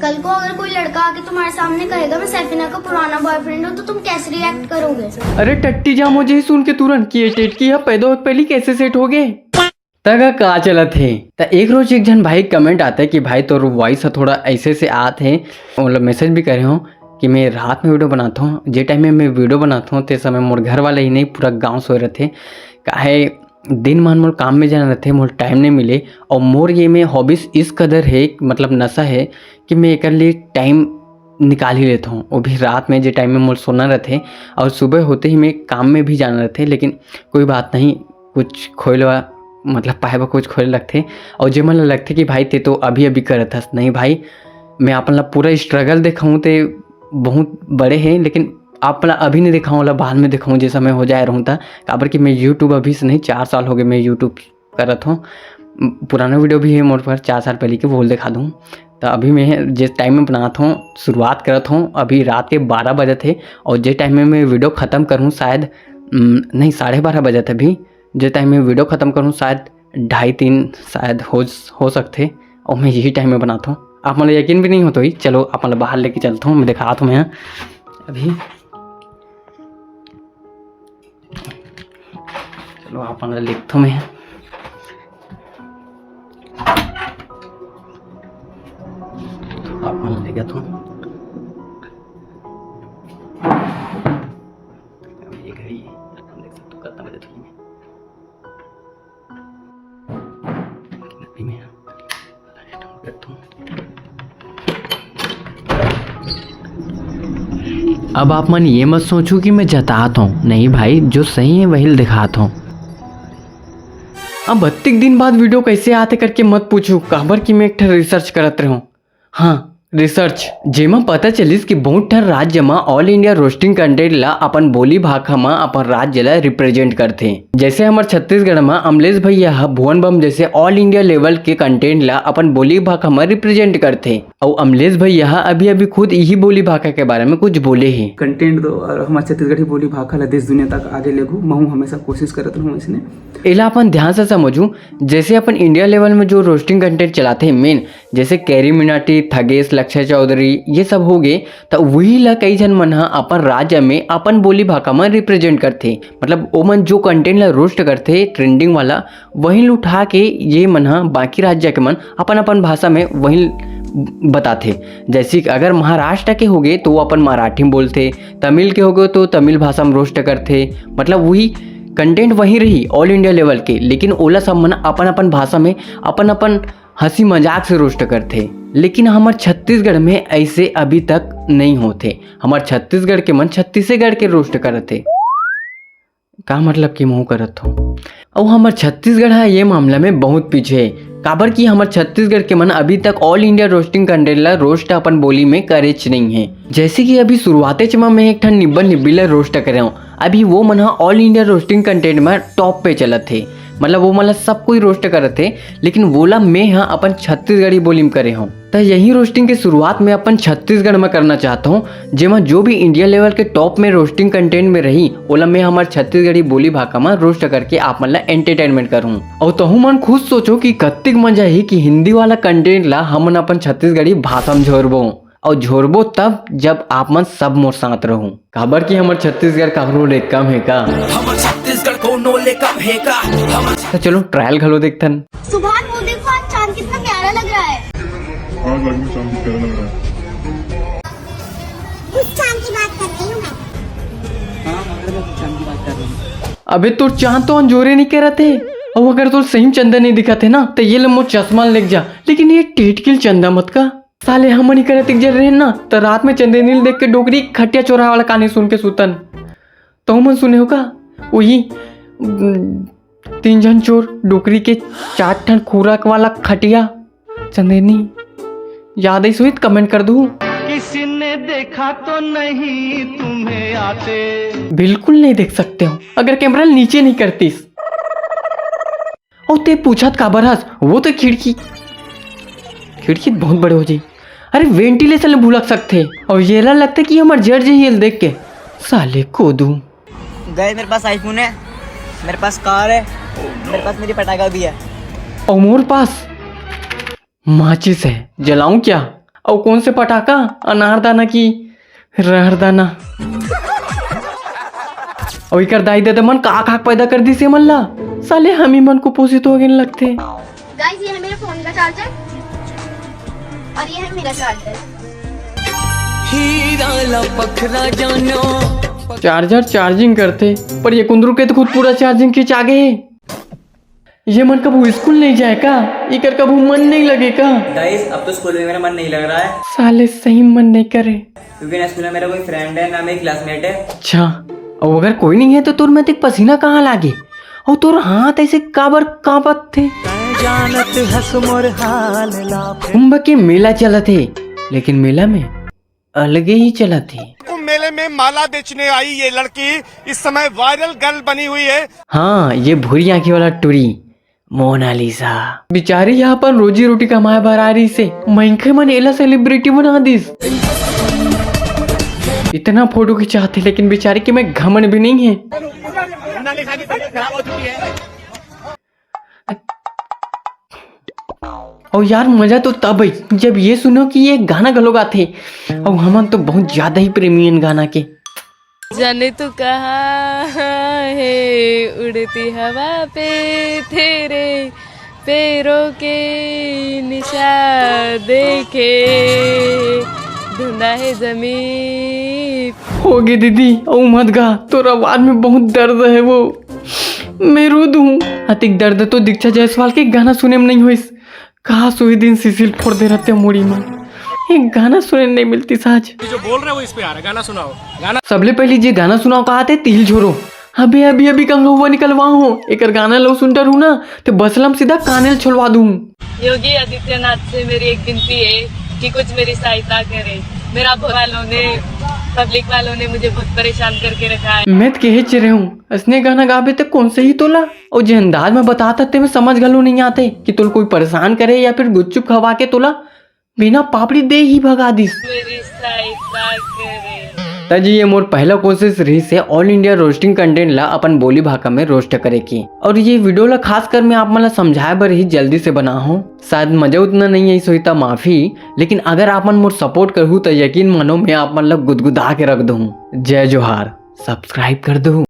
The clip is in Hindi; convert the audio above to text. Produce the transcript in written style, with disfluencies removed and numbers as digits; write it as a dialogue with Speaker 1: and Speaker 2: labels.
Speaker 1: कल को अगर कोई लड़का आके तुम्हारे सामने कहेगा मैं सैफिना का पुराना बॉयफ्रेंड हूँ तो तुम कैसे रिएक्ट करोगे?
Speaker 2: अरे टट्टी जा मुझे सुन के तुरंत किए टेट किया पैदा वक्त पहले कैसे सेट हो गए तगा का चला थे। तो एक रोज एक जन भाई कमेंट आता है कि भाई तो वॉइस थोड़ा ऐसे से आते हैं, मतलब मैसेज भी करे हो कि मैं रात में वीडियो बनाता हूँ। जे टाइम में मैं वीडियो बनाता हूँ ते समय मोर घर वाले ही नहीं पूरा गांव सोए रहे थे। काहे दिन मान मोर काम में जाना रहते मोर टाइम नहीं मिले। और मोर ये में हॉबीज़ इस कदर है, मतलब नशा है कि मैं एक लिए टाइम निकाल ही लेता हूँ। वो भी रात में जो टाइम में मोर सोना रहते और सुबह होते ही मैं काम में भी जाना रहते। लेकिन कोई बात नहीं, कुछ खोलवा मतलब पाए बा कुछ खोले लगते। और जो मन लगते कि भाई ते तो अभी अभी करत हस। नहीं भाई, मैं अपना पूरा स्ट्रगल देखाऊँ ते बहुत बड़े हैं, लेकिन आप अभी नहीं दिखाऊँ वाला बाद में दिखाऊँ जैसा मैं हो जाए रहूँ था। काबर कि मैं यूट्यूब अभी से नहीं 4 साल हो गए मैं यूट्यूब करत हूँ। पुराना वीडियो भी है मोर पर 4 साल पहले के, वो दिखा दूँ। तो अभी मैं जिस टाइम में बनाता हूँ शुरुआत करता हूँ अभी रात के 12 बजे थे। और जिस टाइम में मैं वीडियो ख़त्म करूँ शायद नहीं 12:30 बजे थे। अभी जिस टाइम में वीडियो ख़त्म करूँ शायद 2:30-3 शायद हो सकते। और मैं यही टाइम में बनाता हूँ। आप मतलब यकीन भी नहीं हो तो ही चलो आप मतलब बाहर लेके चलता हूँ, मैं दिखाता हूँ। मैं अभी चलो आप मतलब लिखता हूँ मैं। आप मतलब लेगा तो ये घड़ी देख सकते हो कितना बजे थी मैं करता हूँ। अब आप मन ये मत सोचो कि मैं जताता हूँ, नहीं भाई जो सही है वही दिखाता हूँ। अब 32 दिन बाद वीडियो कैसे आते करके मत पूछो, काबर कि मैं एक रिसर्च करत रहूँ। हाँ रिसर्च जेमा पता चलिस कि बहुत ठन राज्य में ऑल इंडिया रोस्टिंग कंटेंट ला अपन बोली भाषा में अपन राज्य ला रिप्रेजेंट करते। जैसे हमारे छत्तीसगढ़ में अमलेश भैया भुवन बम जैसे ऑल इंडिया लेवल के कंटेंट ला अपन बोली भाषा में रिप्रेजेंट करते। और अमलेश भैया अभी अभी खुद यही बोली भाषा के बारे में कुछ बोले ही।
Speaker 3: कंटेंट दो और हमारे छत्तीसगढ़ी बोली भाषा ला देश दुनिया तक आगे लेगू मैं हमेशा कोशिश करत रहूँ इसने।
Speaker 2: इला अपन ध्यान से समझूं, जैसे अपन इंडिया लेवल में जो रोस्टिंग कंटेंट चलाते हैं मेन, जैसे कैरी मिनाटी, थगेश, लक्ष्य चौधरी ये सब हो गए, तो वही ला कई जन मन अपन राज्य में अपन बोली भाषा में रिप्रेजेंट करते। मतलब वो मन जो कंटेंट ला रोस्ट करते ट्रेंडिंग वाला वही उठा के ये मन बाकी राज्य के मन अपन अपन भाषा में वही बताते। जैसे अगर महाराष्ट्र के हो गए तो वो अपन मराठी में बोलते, तमिल के हो गए तो तमिल भाषा में रोस्ट करते। मतलब वही कंटेंट वही रही ऑल इंडिया लेवल के, लेकिन ओला सब मन अपन अपन भाषा में अपन अपन हंसी मजाक से रोस्ट करते। लेकिन हमारे छत्तीसगढ़ में ऐसे अभी तक नहीं होते। हमारे छत्तीसगढ़ के मन छत्तीसगढ़ के रोस्ट करते। का मतलब कि मुँह करत हो। और हमारे छत्तीसगढ़ है ये मामला में बहुत पीछे है, काबर कि हमारे छत्तीसगढ़ के मन अभी तक ऑल इंडिया रोस्टिंग कंटेंट ला रोस्ट अपन बोली में करेच नहीं है। जैसे कि अभी शुरुआते च मैं एक ठन निब्बल निब्बिला रोस्ट कर रहा हूँ। अभी वो मन ऑल इंडिया रोस्टिंग कंटेंट में टॉप पे चलत थे। मतलब वो मतलब सब कोई रोस्ट करत थे, लेकिन बोला मैं हाँ अपन छत्तीसगढ़ी बोली में करे हूँ। तो यही रोस्टिंग की शुरुआत में अपन छत्तीसगढ़ में करना चाहता हूँ, जेमा जो भी इंडिया लेवल के टॉप में रोस्टिंग कंटेंट में रही ओला मैं हमारे छत्तीसगढ़ी बोली भाषा में रोस्ट करके आप मतलब एंटरटेनमेंट करूँ। और तहु मन खुद सोचो कि कत्तिक मजा ही कि हिंदी वाला कंटेंट ला हम अपन छत्तीसगढ़ी भाषा में झोरबो। और झोरबो तब जब आप मन सब मोर साथ रहूं। खबर कि हमारे छत्तीसगढ़ काबरू ले कम है का, हमारे छत्तीसगढ़ को नो ले कम है का। तो चलो ट्रायल घलो देखतन।
Speaker 1: सुभान वो देखो आज चांद कितना प्यारा लग रहा है।
Speaker 4: आज लग चांद प्यारा लग रहा है।
Speaker 1: उस चांद की बात कर रही हूँ मैं।
Speaker 3: हाँ मैं चांद की बात कर रहा हूँ।
Speaker 2: अबे तो चांद तो अंजोरे नहीं कह रहे थे। और अगर तो सही चंदा नहीं दिखा थे ना तो ये ले मोर चश्मा लेके जा, लेकिन ये टेटकिल चंदा मत का साले हम नहीं करे तिक जर रहे ना। तो रात में चंदेनील देख के डोगरी खटिया चोरा वाला कहानी सुन के सुतन तो मन सुने हो का वही 3 जन चोर डोकरी के 4 ठन खुराक वाला खटिया चंदेनी याद आई सोहित कमेंट कर दू।
Speaker 5: किसी ने देखा तो नहीं तुम्हें आते,
Speaker 2: बिल्कुल नहीं देख सकते हो अगर कैमरा नीचे नहीं करतीस। और ते पूछत काबर हस, वो तो खिड़की बहुत बड़े हो जाए। अरे वेंटिलेशन भूलक सकते। और ये लगता है कि हमारे जड़ हिल देख के साले को दूं।
Speaker 6: गए मेरे पास आईफोन है, मेरे पास कार है, मेरे पास मेरी पटाखा भी है।
Speaker 2: और मोर पास माचिस है, जलाऊं क्या? और कौन से पटाखा, अनारदाना की रहरदाना। और इकर दाई दादा मन का खाक पैदा कर दी से मन ला, साले हम ही मन को पोषित हो गए लगते।
Speaker 1: गाइस ये है मेरे फोन का चार्जर और ये है मेरा चार्जर।
Speaker 2: चार्जर चार्जिंग करते, पर ये कुंदरू के तो खुद पूरा चार्जिंग खींच आ गए। ये मन कबू स्कूल नहीं जाए का, इकर कबू मन नहीं लगे का।
Speaker 6: गाइस अब तो स्कूल में मेरा मन नहीं लग रहा है,
Speaker 2: साले सही मन नहीं करे,
Speaker 6: क्योंकि ना स्कूल में मेरा कोई फ्रेंड है ना मेरी क्लासमेट है।
Speaker 2: अच्छा, और अगर कोई नहीं है तो तुर में देख पसीना कहाँ लागे, और तुर हाथ ऐसे काबर कांपत थे। कुंभ के मेला चला थे, लेकिन मेला में अलगे ही चला थे।
Speaker 7: मेले में माला बेचने आई ये लड़की इस समय वायरल गर्ल बनी हुई है।
Speaker 2: हाँ, ये भूरी आंखें वाला टुरी मोनालिसा बिचारी यहाँ पर रोजी रोटी कमाए भर आ रही से महंगे मन एला सेलिब्रिटी बना दिस। इतना फोटो खिंचाते लेकिन बेचारी के में घमंड भी नहीं है। और यार मजा तो तब है जब ये सुनो कि ये गाना गलो गाते, और हम तो बहुत ज्यादा ही प्रेमी हैं गाना के।
Speaker 8: जाने तू कहाँ है उड़ती हवा पे तेरे पैरों के निशान देखे, ढूंढा है जमीन।
Speaker 2: होगी दीदी ओ मत गा, तोर आवाज में बहुत दर्द है, वो मैं रो दूं। अतिक दर्द तो दीक्षा जायसवाल के गाना सुने में नहीं हुई, कहा सोई दिन सिसिल फोड़ दे रहते मोड़ी में, एक गाना सुने नहीं मिलती साज।
Speaker 7: जो बोल रहे हो इस पे आ रहा, गाना सुनाओ। गाना
Speaker 2: सबले पहले जे गाना सुनाओ कहा थे तिल छोरो, अभी अभी अभी कंगा हुआ निकलवा हो, एक गाना लो सुनता रहूं ना तो बसलम सीधा कानेल छोड़वा दूं।
Speaker 8: योगी आदित्यनाथ से मेरी एक विनती है कि कुछ मेरी सहायता करे। मेरा पब्लिक वालों ने मुझे बहुत परेशान करके रखा है।
Speaker 2: मैं तो कहे चेरे हूँ असने गाना गाबे तक कौन से ही तोला, और जे अंदाज में बताता ते में समझ गलो नहीं आते कि तुल कोई परेशान करे या फिर गुपचुप खवा के तोला बिना पापड़ी दे ही भगा दिस।
Speaker 8: मेरी सहायता करे।
Speaker 2: ताजी ये मोर पहला कोशिश रही से ऑल इंडिया रोस्टिंग कंटेंट ला अपन बोली भाषा में रोस्ट करे की, और ये वीडियो ला खास कर मैं आप मला समझाए बर ही जल्दी से बना हूँ। शायद मजा उतना नहीं है सोईता माफी, लेकिन अगर आप मन मोर सपोर्ट करूँ तो यकीन मानो मैं आप मन ला गुदगुदा के रख दूँ। जय जोहार, सब्सक्राइब कर दूँ।